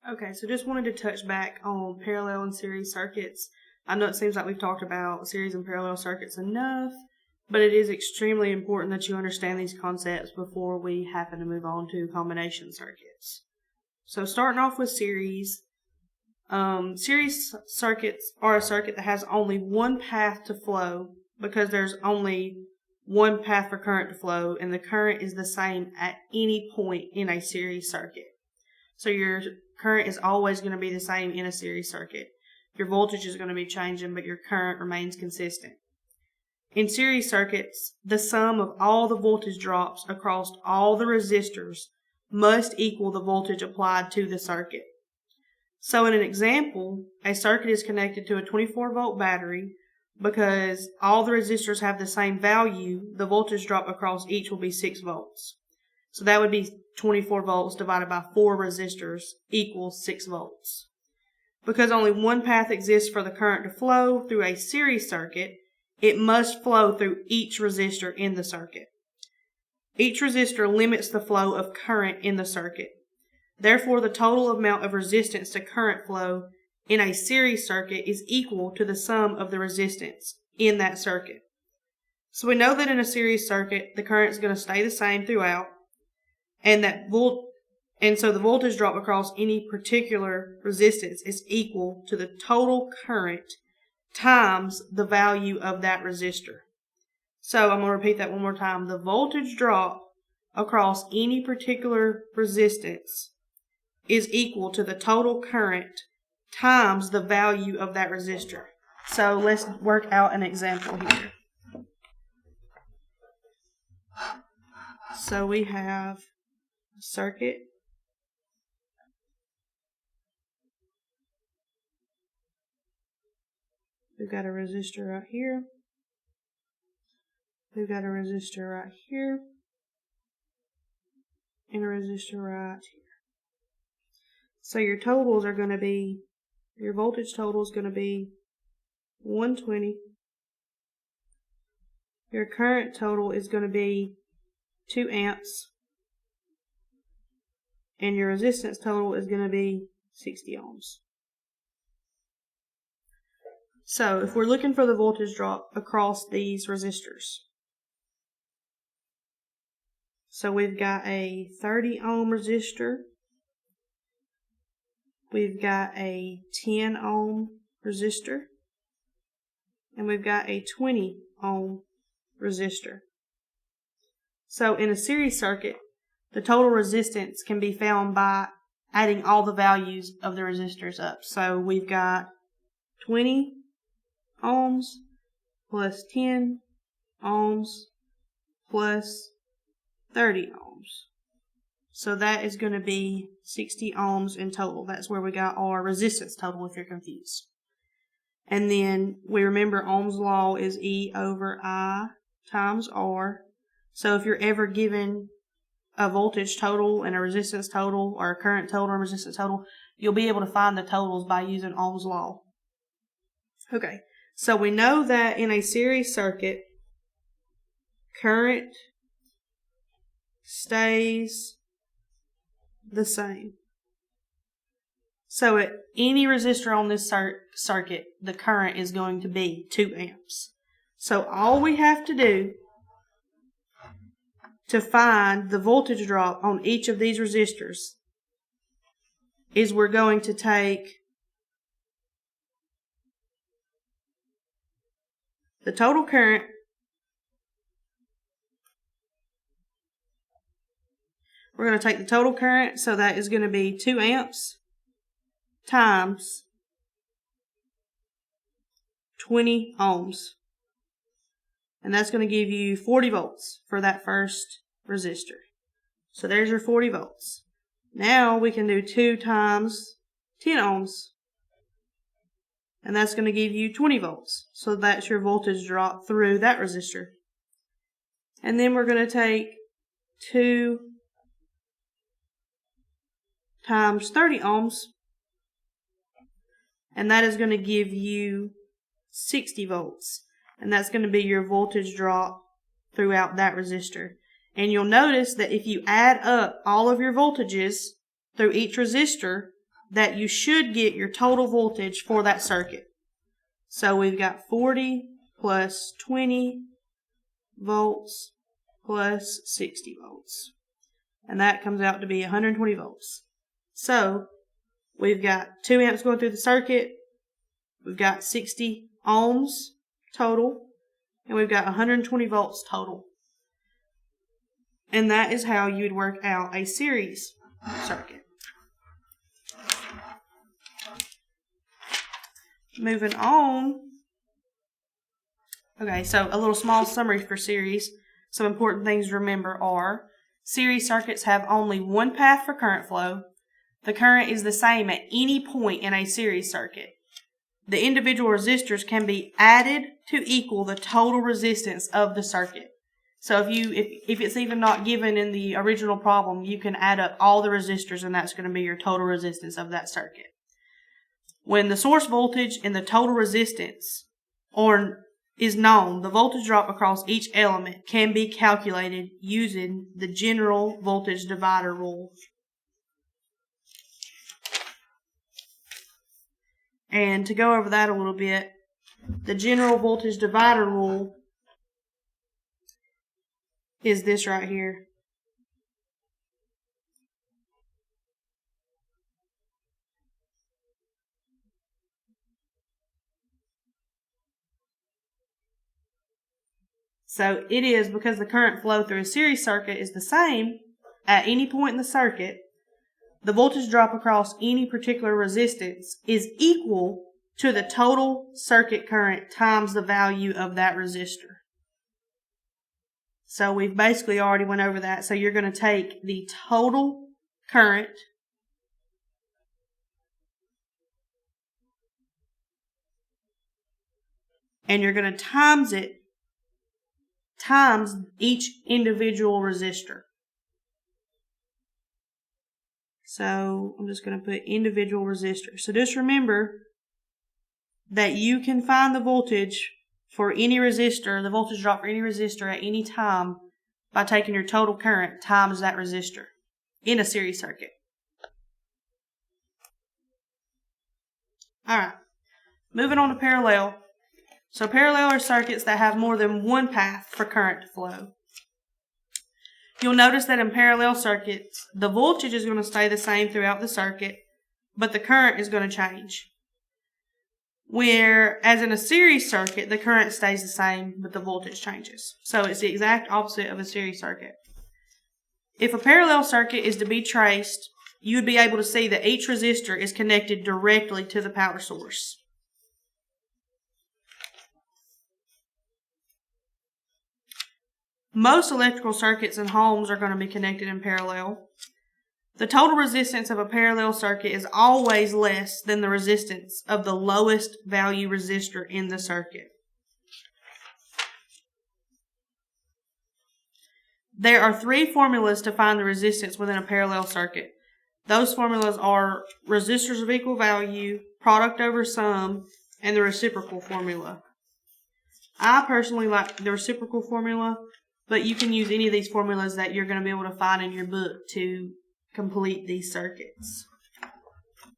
Okay, so just wanted to touch back on parallel and series circuits. I know it seems like we've talked about series and parallel circuits enough, but it is extremely important that you understand these concepts before we happen to move on to combination circuits. So starting off with series, series circuits are a circuit that has only one path to flow because there's only one path for current to flow, and the current is the same at any point in a series circuit. So your current is always going to be the same in a series circuit. Your voltage is going to be changing, but your current remains consistent. In series circuits, the sum of all the voltage drops across all the resistors must equal the voltage applied to the circuit. So in an example, a circuit is connected to a 24-volt battery. Because all the resistors have the same value, the voltage drop across each will be 6 volts. So that would be 24 volts divided by 4 resistors equals 6 volts. Because only one path exists for the current to flow through a series circuit, it must flow through each resistor in the circuit. Each resistor limits the flow of current in the circuit. Therefore, the total amount of resistance to current flow in a series circuit is equal to the sum of the resistance in that circuit. So we know that in a series circuit, the current is going to stay the same throughout, and so the voltage drop across any particular resistance is equal to the total current times the value of that resistor. So I'm going to repeat that one more time. The voltage drop across any particular resistance is equal to the total current times the value of that resistor. So let's work out an example here. So we have a circuit. We've got a resistor right here. We've got a resistor right here. And a resistor right here. So your totals are going to be, your voltage total is going to be 120. Your current total is going to be 2 amps. And your resistance total is going to be 60 ohms. So if we're looking for the voltage drop across these resistors, so we've got a 30 ohm resistor. We've got a 10 ohm resistor, and we've got a 20 ohm resistor. So in a series circuit, the total resistance can be found by adding all the values of the resistors up. So we've got 20 ohms plus 10 ohms plus 30 ohms. So that is going to be 60 ohms in total. That's where we got our resistance total if you're confused. And then we remember Ohm's law is E over I times R. So if you're ever given a voltage total and a resistance total, or a current total and resistance total, you'll be able to find the totals by using Ohm's law. Okay, so we know that in a series circuit, current stays the same. So at any resistor on this circuit, the current is going to be 2 amps. So all we have to do to find the voltage drop on each of these resistors is we're going to take the total current so that is going to be 2 amps times 20 ohms. And that's going to give you 40 volts for that first resistor. So there's your 40 volts. Now we can do 2 times 10 ohms. And that's going to give you 20 volts. So that's your voltage drop through that resistor. And then we're going to take 2 times 30 ohms. And that is going to give you 60 volts. And that's going to be your voltage drop throughout that resistor. And you'll notice that if you add up all of your voltages through each resistor, that you should get your total voltage for that circuit. So we've got 40 plus 20 volts plus 60 volts. And that comes out to be 120 volts. So we've got 2 amps going through the circuit. We've got 60 ohms total. And we've got 120 volts total. And that is how you would work out a series circuit. Moving on. Okay, so a little small summary for series. Some important things to remember are series circuits have only one path for current flow. The current is the same at any point in a series circuit. The individual resistors can be added to equal the total resistance of the circuit. So if it's even not given in the original problem, you can add up all the resistors and that's going to be your total resistance of that circuit. When the source voltage and the total resistance is known, the voltage drop across each element can be calculated using the general voltage divider rule. And to go over that a little bit, the general voltage divider rule is this right here. So it is because the current flow through a series circuit is the same at any point in the circuit, the voltage drop across any particular resistance is equal to the total circuit current times the value of that resistor. So we've basically already went over that. So you're going to take the total current and you're going to times it times each individual resistor. So I'm just going to put individual resistors. So just remember that you can find the voltage for any resistor, the voltage drop for any resistor at any time by taking your total current times that resistor in a series circuit. Alright, moving on to parallel. So parallel are circuits that have more than one path for current to flow. You'll notice that in parallel circuits, the voltage is going to stay the same throughout the circuit, but the current is going to change. Whereas in a series circuit, the current stays the same, but the voltage changes. So it's the exact opposite of a series circuit. If a parallel circuit is to be traced, you would be able to see that each resistor is connected directly to the power source. Most electrical circuits in homes are going to be connected in parallel. The total resistance of a parallel circuit is always less than the resistance of the lowest value resistor in the circuit. There are 3 formulas to find the resistance within a parallel circuit. Those formulas are resistors of equal value, product over sum, and the reciprocal formula. I personally like the reciprocal formula, but you can use any of these formulas that you're going to be able to find in your book to complete these circuits.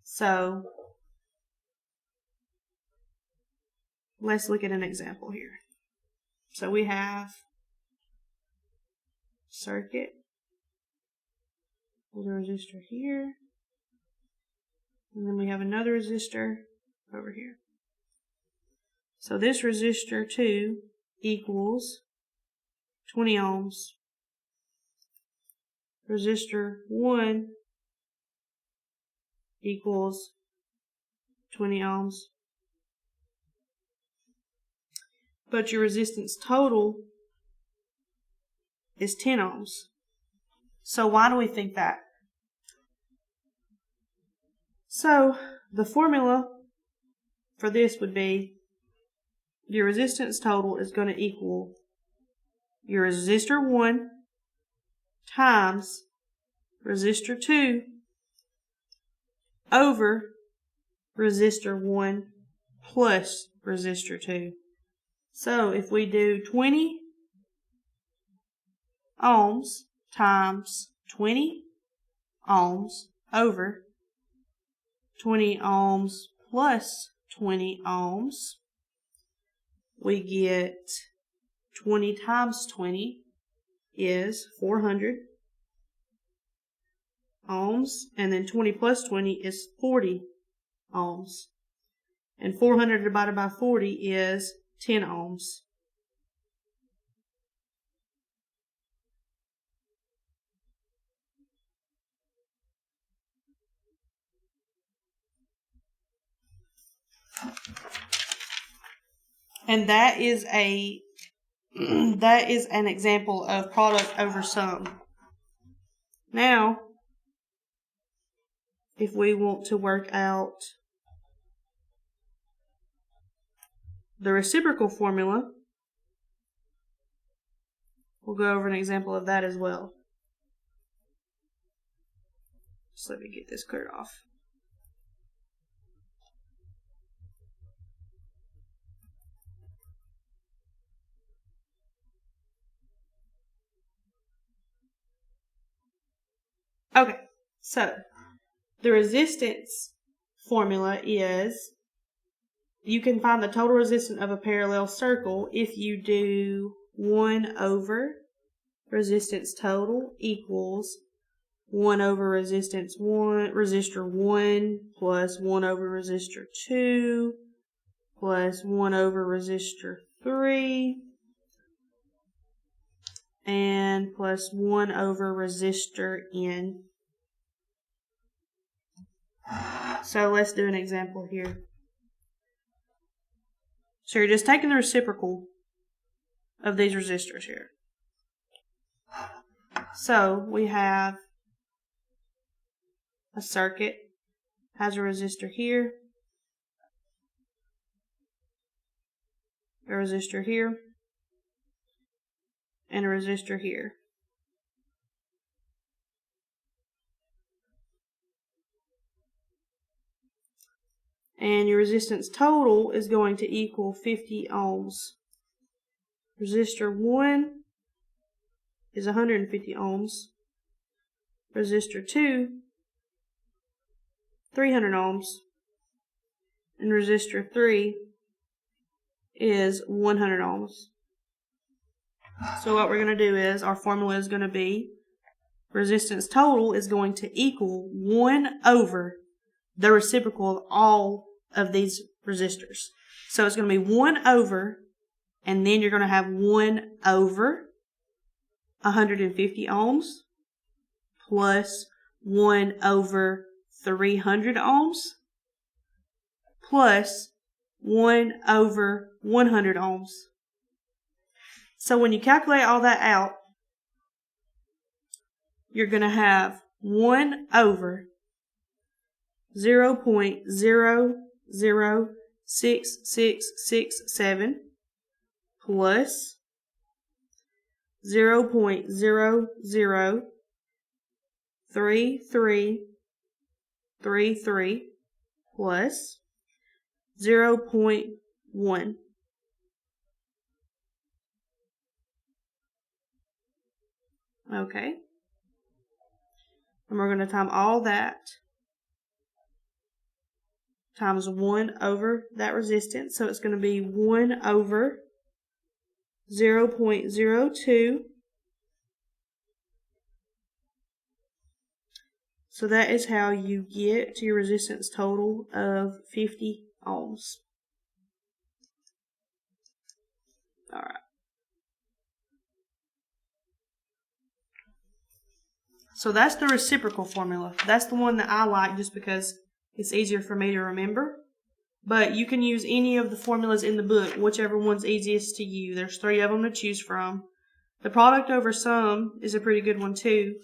So, let's look at an example here. So we have circuit. There's a resistor here. And then we have another resistor over here. So this resistor 2 equals 20 ohms. Resistor 1 equals 20 ohms. But your resistance total is 10 ohms. So why do we think that? So the formula for this would be your resistance total is going to equal your resistor 1 times resistor 2 over resistor 1 plus resistor 2. So if we do 20 ohms times 20 ohms over 20 ohms plus 20 ohms, we get 20 times 20 is 400 ohms, and then 20 plus 20 is 40 ohms. And 400 divided by 40 is 10 ohms. And that is an example of product over sum. Now, if we want to work out the reciprocal formula, we'll go over an example of that as well. Just let me get this cleared off. Okay, so the resistance formula is, you can find the total resistance of a parallel circle if you do 1 over resistance total equals 1 over resistor 1 plus 1 over resistor 2 plus 1 over resistor 3 and plus 1 over resistor N. So let's do an example here. So you're just taking the reciprocal of these resistors here. So we have a circuit, has a resistor here, a resistor here, and a resistor here. And your resistance total is going to equal 50 ohms. Resistor 1 is 150 ohms. Resistor 2, 300 ohms. And resistor 3 is 100 ohms. So what we're going to do is, our formula is going to be, resistance total is going to equal 1 over the reciprocal of all of these resistors. So it's going to be 1 over, and then you're going to have 1 over 150 ohms plus 1 over 300 ohms plus 1 over 100 ohms. So when you calculate all that out, you're going to have 1 over 0.006667 plus 0.003333 plus 0.1. Okay. And we're going to time all that times 1 over that resistance. So it's going to be 1 over 0.02. So that is how you get to your resistance total of 50 ohms. All right. So that's the reciprocal formula. That's the one that I like just because it's easier for me to remember. But you can use any of the formulas in the book, whichever one's easiest to you. There's 3 of them to choose from. The product over sum is a pretty good one too.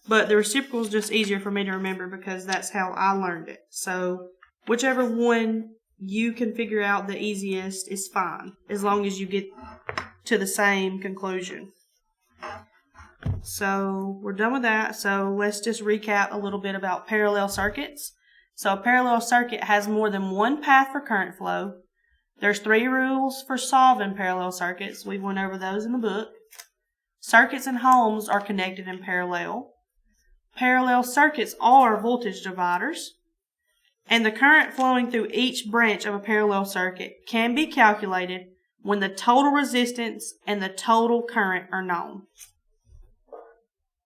But the reciprocal is just easier for me to remember because that's how I learned it. So whichever one you can figure out the easiest is fine, as long as you get to the same conclusion. So we're done with that. So let's just recap a little bit about parallel circuits. So a parallel circuit has more than one path for current flow. There's 3 rules for solving parallel circuits. We went over those in the book. Circuits in homes are connected in parallel. Parallel circuits are voltage dividers. and the current flowing through each branch of a parallel circuit can be calculated when the total resistance and the total current are known.